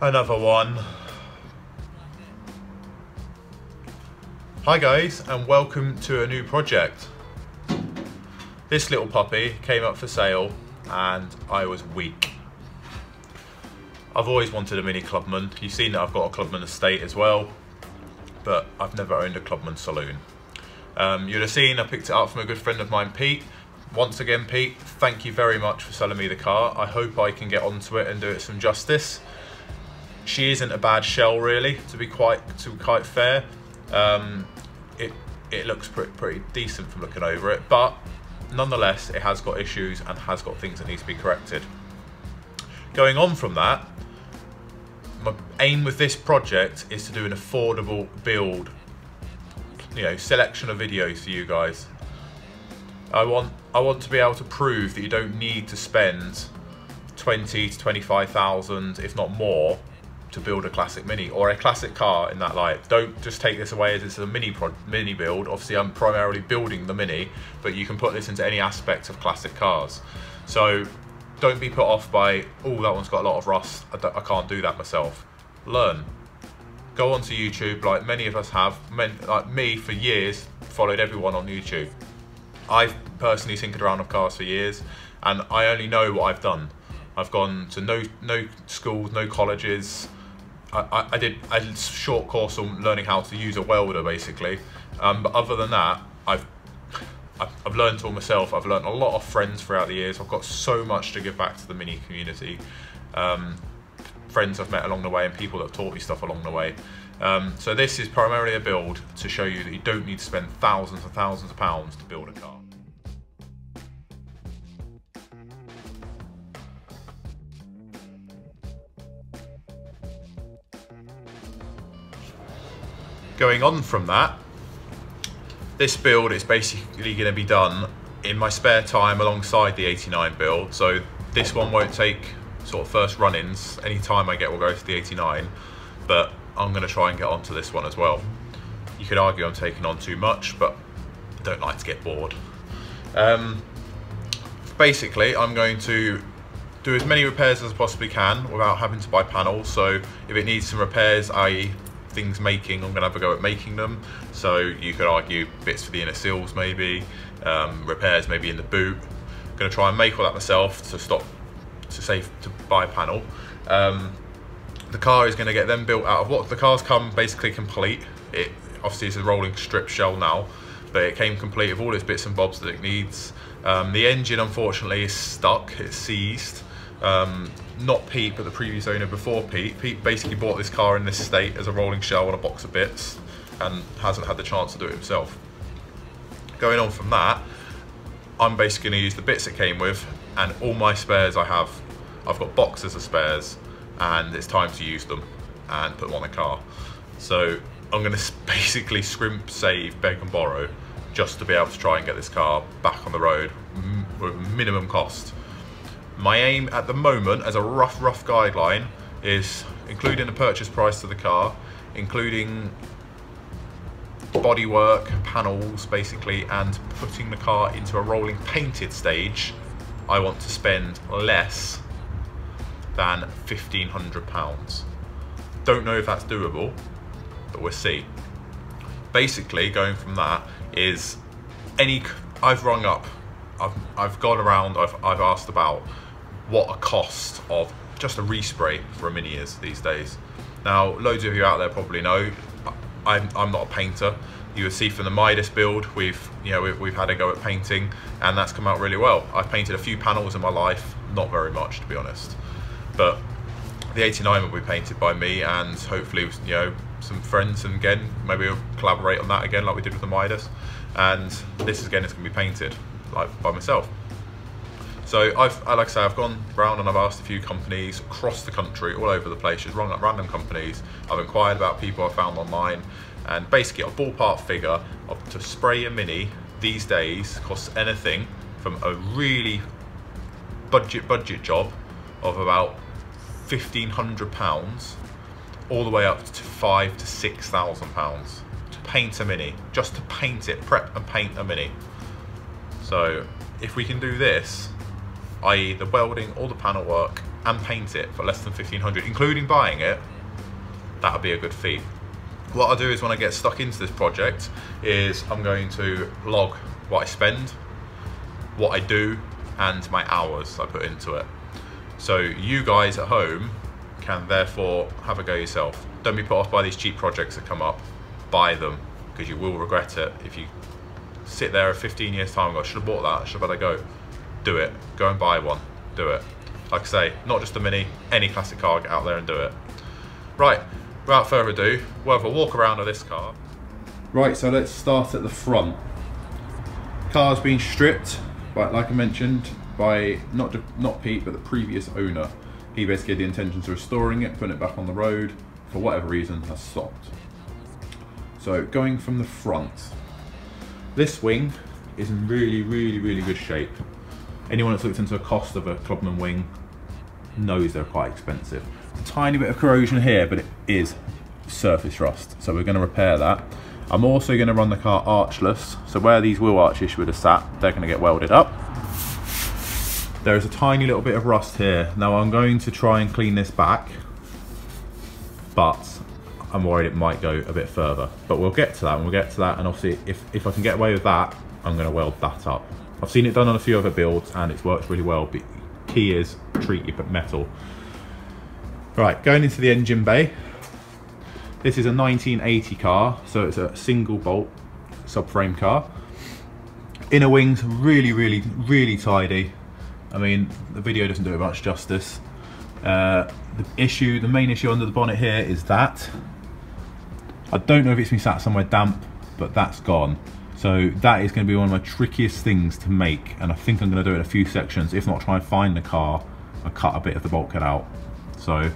Another one. Hi guys, and welcome to a new project. This little puppy came up for sale and I was weak. I've always wanted a mini clubman. You've seen that I've got a clubman estate as well, but I've never owned a clubman saloon. You'd have seen I picked it up from a good friend of mine, Pete. Once again, Pete, thank you very much for selling me the car. I hope I can get onto it and do it some justice. She isn't a bad shell, really, to be quite fair. It looks pretty decent from looking over it, but nonetheless, it has got issues and has got things that need to be corrected. Going on from that, my aim with this project is to do an affordable build, selection of videos for you guys. I want to be able to prove that you don't need to spend 20 to 25,000, if not more, to build a classic mini or a classic car in that light. Don't just take this away as it's a mini build. Obviously I'm primarily building the mini, but you can put this into any aspect of classic cars. So don't be put off by, oh, that one's got a lot of rust, I can't do that myself. Learn. Go onto YouTube, like many of us have. Like me, for years, followed everyone on YouTube. I've personally tinkered around with cars for years, and I only know what I've done. I've gone to no schools, no colleges. I did a short course on learning how to use a welder, basically. But other than that, I've learned all myself. I've learned a lot of friends throughout the years. I've got so much to give back to the mini community. Friends I've met along the way and people that have taught me stuff along the way. So this is primarily a build to show you that you don't need to spend thousands and thousands of pounds to build a car. Going on from that, this build is basically going to be done in my spare time alongside the 89 build. So this one won't take sort of first run-ins. Any time I get will go to the 89, but I'm going to try and get onto this one as well. You could argue I'm taking on too much, but I don't like to get bored. Basically, I'm going to do as many repairs as I possibly can without having to buy panels. So if it needs some repairs, i.e. things making, I'm going to have a go at making them. So you could argue bits for the inner seals maybe, repairs maybe in the boot. I'm going to try and make all that myself to save to buy a panel. The car is going to get them built out of what the cars come basically complete. It obviously is a rolling strip shell now, but it came complete with all its bits and bobs that it needs. The engine unfortunately is stuck, it's seized. Not Pete, but the previous owner before Pete. Pete basically bought this car in this state as a rolling shell on a box of bits and hasn't had the chance to do it himself. Going on from that, I'm basically going to use the bits it came with and all my spares I have. I've got boxes of spares and it's time to use them and put them on the car. So I'm going to basically scrimp, save, beg and borrow just to be able to try and get this car back on the road with minimum cost. My aim at the moment, as a rough guideline, is including the purchase price of the car, including bodywork, panels basically, and putting the car into a rolling painted stage, I want to spend less than £1,500. Don't know if that's doable, but we'll see. Basically, going from that is I've rung up, I've gone around, I've asked about what a cost of just a respray for a mini is these days. Now, loads of you out there probably know, I'm not a painter. You would see from the Midas build, we've had a go at painting, and that's come out really well. I've painted a few panels in my life, not very much to be honest, but the 89 will be painted by me and hopefully some friends, and again maybe we'll collaborate on that again like we did with the Midas, and this again is going to be painted like by myself. So like I say, I've gone round and I've asked a few companies across the country, all over the place, just rung up random companies. I've inquired about people I found online, and basically a ballpark figure to spray a mini these days costs anything from a really budget job of about £1,500 all the way up to £5,000 to £6,000 to paint a mini, just to paint it, prep and paint a mini. So if we can do this, i.e. the welding, all the panel work, and paint it for less than 1,500, including buying it, that would be a good feat. What I'll do is when I get stuck into this project is I'm going to log what I spend, what I do, and my hours I put into it. So you guys at home can therefore have a go yourself. Don't be put off by these cheap projects that come up. Buy them, because you will regret it if you sit there 15 years time and go, I should have bought that, I should have had a go. Do it. Go and buy one. Do it. Like I say, not just a Mini, any classic car, get out there and do it. Right, without further ado, we'll have a walk around of this car. Right, so let's start at the front. Car's been stripped, but like I mentioned, by not Pete, but the previous owner. He basically had the intentions of restoring it, putting it back on the road. For whatever reason, has stopped. So going from the front, this wing is in really good shape. Anyone that's looked into the cost of a Clubman wing knows they're quite expensive. A tiny bit of corrosion here, but it is surface rust, so we're going to repair that. I'm also going to run the car archless, so where these wheel arches would have sat, they're going to get welded up. There is a tiny little bit of rust here. Now I'm going to try and clean this back, but I'm worried it might go a bit further. But we'll get to that, and we'll get to that, and obviously if I can get away with that, I'm going to weld that up. I've seen it done on a few other builds and it's worked really well, but key is treat your metal. Right, going into the engine bay. This is a 1980 car, so it's a single bolt subframe car. Inner wings really tidy. I mean, the video doesn't do it much justice. The main issue under the bonnet here is that I don't know if it's been sat somewhere damp, but that's gone. So that is going to be one of my trickiest things to make, and I think I'm going to do it in a few sections, if not try and find the car and cut a bit of the bulkhead out. So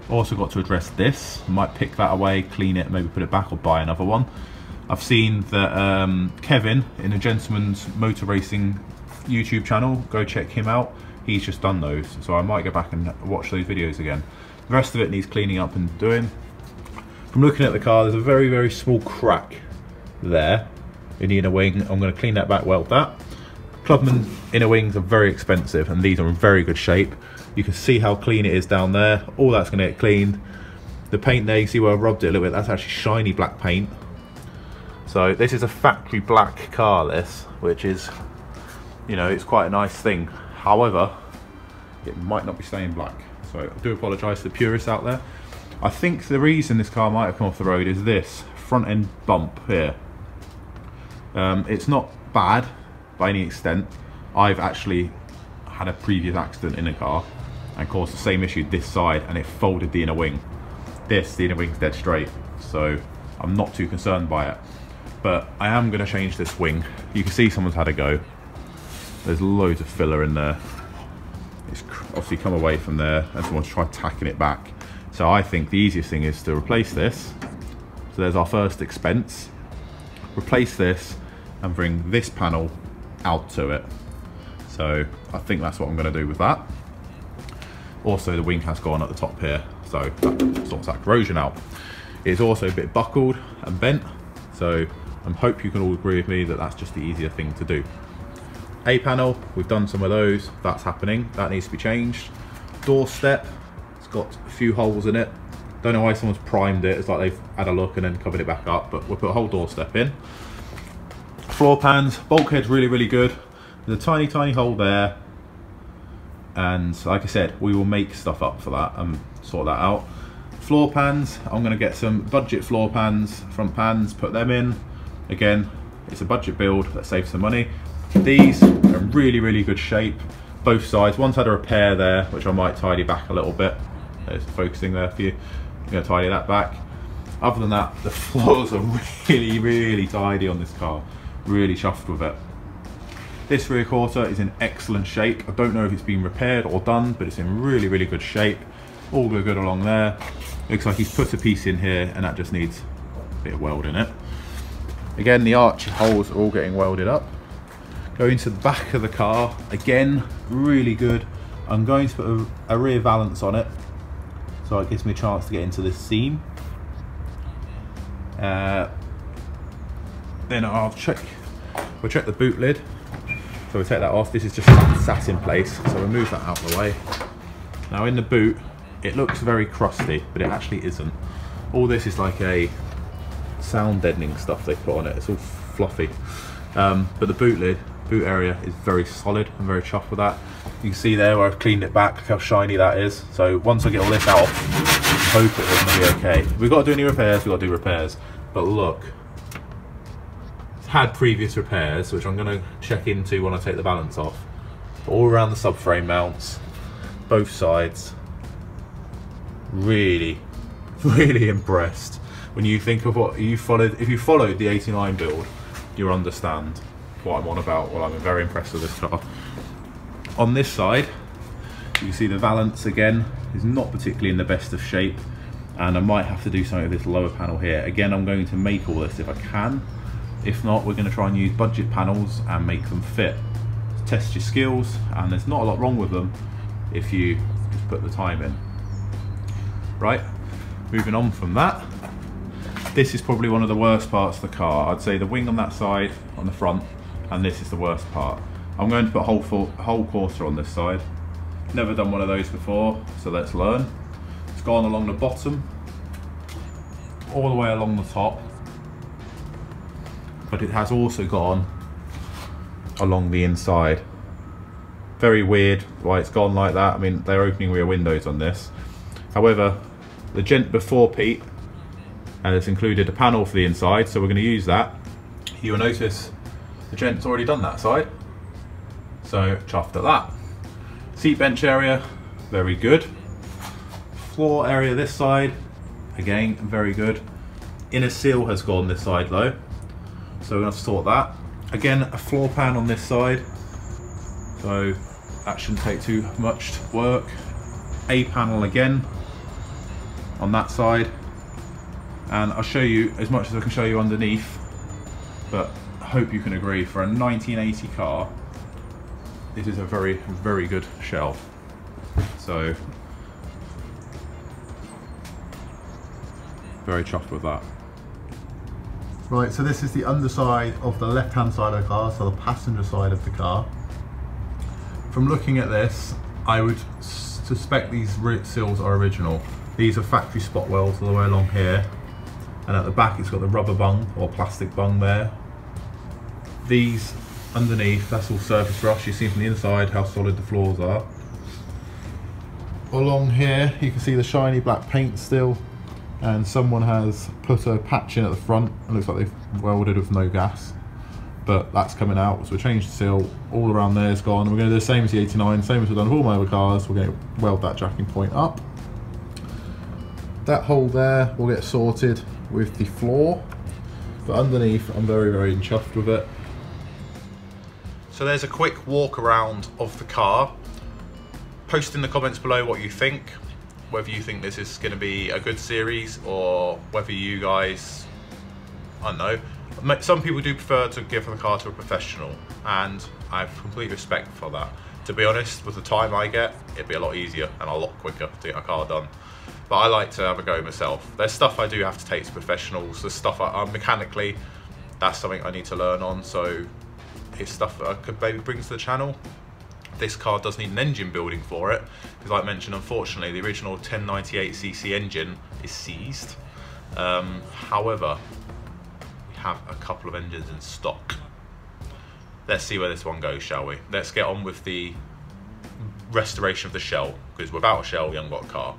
also got to address this. Might pick that away, clean it, maybe put it back or buy another one. I've seen that Kevin in a Gentleman's Motor Racing YouTube channel, go check him out. He's just done those, so I might go back and watch those videos again. The rest of it needs cleaning up and doing. From looking at the car, there's a very small crack there in the inner wing. I'm going to clean that back, weld that. Clubman inner wings are very expensive, and these are in very good shape. You can see how clean it is down there. All that's going to get cleaned. The paint there, you see where I rubbed it a little bit, that's actually shiny black paint. So this is a factory black car, this, which is, you know, it's quite a nice thing. However, it might not be staying black. So I do apologise to the purists out there. I think the reason this car might have come off the road is this front end bump here. It's not bad by any extent. I've actually had a previous accident in a car and caused the same issue this side, and it folded the inner wing. The inner wing's dead straight, so I'm not too concerned by it. But I am going to change this wing. You can see someone's had a go. There's loads of filler in there. It's obviously come away from there, and someone's tried tacking it back. So I think the easiest thing is to replace this. So there's our first expense. Replace this and bring this panel out to it. So I think that's what I'm going to do with that. Also, the wing has gone at the top here, so that sorts that corrosion out. It's also a bit buckled and bent, so I hope you can all agree with me that that's just the easier thing to do. A panel, we've done some of those, that's happening, that needs to be changed. Door step, it's got a few holes in it. Don't know why someone's primed it, it's like they've had a look and then covered it back up, but we'll put a whole door step in. Floor pans, bulkhead's really good. There's a tiny hole there, and like I said, we will make stuff up for that and sort that out. Floor pans, I'm going to get some budget floor pans, front pans, put them in. Again, it's a budget build, let's save some money. These are in really good shape, both sides. One's had a repair there, which I might tidy back a little bit. There's focusing there for you. I'm going to tidy that back. Other than that, the floors are really tidy on this car. Really chuffed with it. This rear quarter is in excellent shape. I don't know if it's been repaired or done, but it's in really good shape. All good along there. Looks like he's put a piece in here, and that just needs a bit of weld in it. Again, the arch holes are all getting welded up. Going to the back of the car, again, really good. I'm going to put a rear valance on it, so it gives me a chance to get into this seam. Then we'll check the boot lid. So we take that off. This is just sat in place, so we'll move that out of the way. Now in the boot, it looks very crusty, but it actually isn't. All this is like a sound deadening stuff they put on it. It's all fluffy. But the boot area is very solid. I'm very chuffed with that. You can see there where I've cleaned it back, look how shiny that is. So once I get all this out, I hope it's going to be okay. If we've got to do any repairs, we've got to do repairs. But look, it's had previous repairs, which I'm going to check into when I take the balance off. All around the subframe mounts, both sides. Really, really impressed. When you think of what you followed, if you followed the 89 build, you'll understand what I'm on about. Well, I'm very impressed with this car. On this side, you can see the valance again is not particularly in the best of shape, and I might have to do something with this lower panel here. Again, I'm going to make all this if I can. If not, we're going to try and use budget panels and make them fit. Test your skills, and there's not a lot wrong with them if you just put the time in. Right, moving on from that, this is probably one of the worst parts of the car. I'd say the wing on that side, on the front, and this is the worst part. I'm going to put a whole quarter on this side. Never done one of those before, so let's learn. It's gone along the bottom, all the way along the top, but it has also gone along the inside. Very weird why it's gone like that. I mean, they're opening rear windows on this. However, the gent before Pete has included a panel for the inside, so we're going to use that. You'll notice the gent's already done that side, so chuffed at that. Seat bench area, very good. Floor area this side, again, very good. Inner seal has gone this side though, so we're going to have to sort that. Again, a floor pan on this side, so that shouldn't take too much work. A panel again on that side, and I'll show you as much as I can show you underneath, but I hope you can agree, for a 1980 car, this is a very, very good shell. So, very chuffed with that. Right, so this is the underside of the left-hand side of the car, so the passenger side of the car. From looking at this, I would suspect these seals are original. These are factory spot welds all the way along here, and at the back it's got the rubber bung or plastic bung there. These underneath, that's all surface rust. You see from the inside how solid the floors are. Along here you can see the shiny black paint still, and someone has put a patch in at the front. It looks like they've welded with no gas, but that's coming out, so we changed the seal. All around there is gone, and we're going to do the same as the 89, same as we've done with all my other cars. We're going to weld that jacking point up. That hole there will get sorted with the floor, but underneath I'm very, very chuffed with it. So there's a quick walk around of the car. Post in the comments below what you think, whether you think this is going to be a good series, or whether you guys, I don't know, some people do prefer to give the car to a professional, and I have complete respect for that. To be honest, with the time I get, it'd be a lot easier and a lot quicker to get a car done. But I like to have a go myself. There's stuff I do have to take to professionals. There's stuff mechanically, that's something I need to learn on, so it's stuff that I could maybe bring to the channel. This car does need an engine building for it, because like I mentioned, unfortunately the original 1098cc engine is seized. However, we have a couple of engines in stock. Let's see where this one goes, shall we? Let's get on with the restoration of the shell, because without a shell we haven't got a car.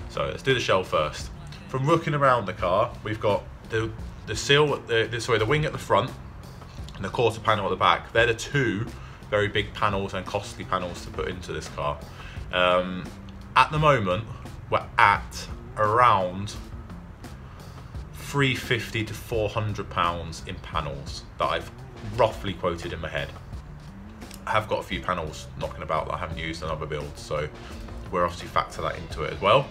So let's do the shell first. From looking around the car, we've got the seal, the wing at the front and the quarter panel at the back. They're the two very big panels and costly panels to put into this car. At the moment, we're at around £350 to £400 in panels that I've roughly quoted in my head. I have got a few panels knocking about that I haven't used in other builds, so we'll obviously factor that into it as well.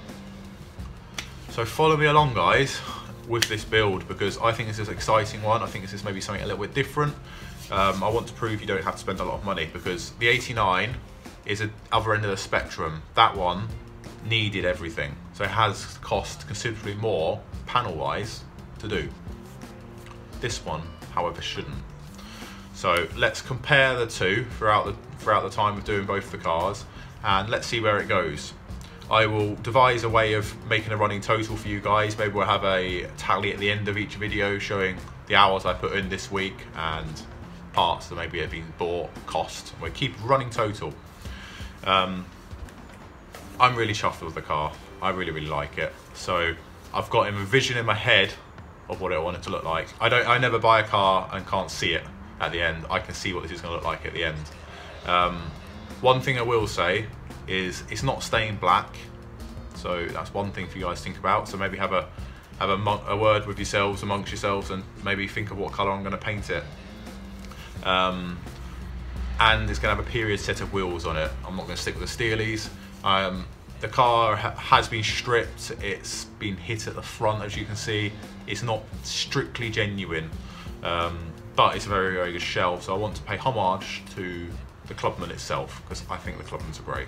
So follow me along, guys, with this build, because I think this is an exciting one. I think this is maybe something a little bit different. I want to prove you don't have to spend a lot of money, because the 89 is at the other end of the spectrum. That one needed everything, so it has cost considerably more panel wise to do. This one, however, shouldn't. So let's compare the two throughout the time of doing both the cars, and let's see where it goes. I will devise a way of making a running total for you guys. Maybe we'll have a tally at the end of each video showing the hours I put in this week and parts that maybe have been bought, cost. We'll keep running total. I'm really chuffed with the car. I really like it. So I've got a vision in my head of what I want it to look like. I never buy a car and can't see it at the end. I can see what this is going to look like at the end. One thing I will say is it's not stained black, so that's one thing for you guys to think about. So maybe have a word with yourselves, amongst yourselves, and maybe think of what colour I'm going to paint it. And it's going to have a period set of wheels on it. I'm not going to stick with the Steelies. The car has been stripped. It's been hit at the front, as you can see. It's not strictly genuine, but it's a very good shell. So I want to pay homage to the Clubman itself, because I think the Clubmans are great.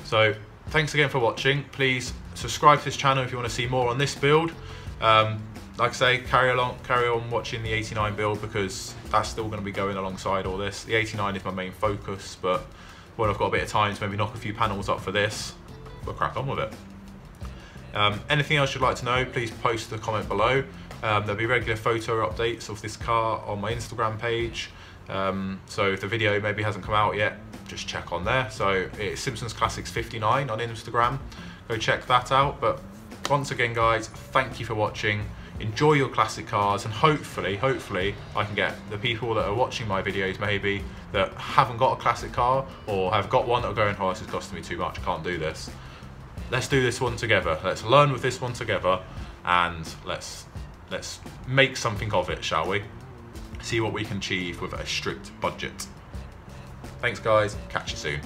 So thanks again for watching. Please subscribe to this channel if you want to see more on this build. Like I say, carry on watching the 89 build, because that's still going to be going alongside all this. The 89 is my main focus, but when I've got a bit of time to maybe knock a few panels up for this, we'll crack on with it. Anything else you'd like to know, please post a comment below. There'll be regular photo updates of this car on my Instagram page. So if the video maybe hasn't come out yet, just check on there. So it's Simpsons Classics 59 on Instagram. Go check that out. But once again, guys, thank you for watching. Enjoy your classic cars, and hopefully I can get the people that are watching my videos maybe that haven't got a classic car, or have got one that are going, oh, this is costing me too much, I can't do this. Let's do this one together. Let's learn with this one together, and let's make something of it, shall we? See what we can achieve with a strict budget. Thanks guys, catch you soon.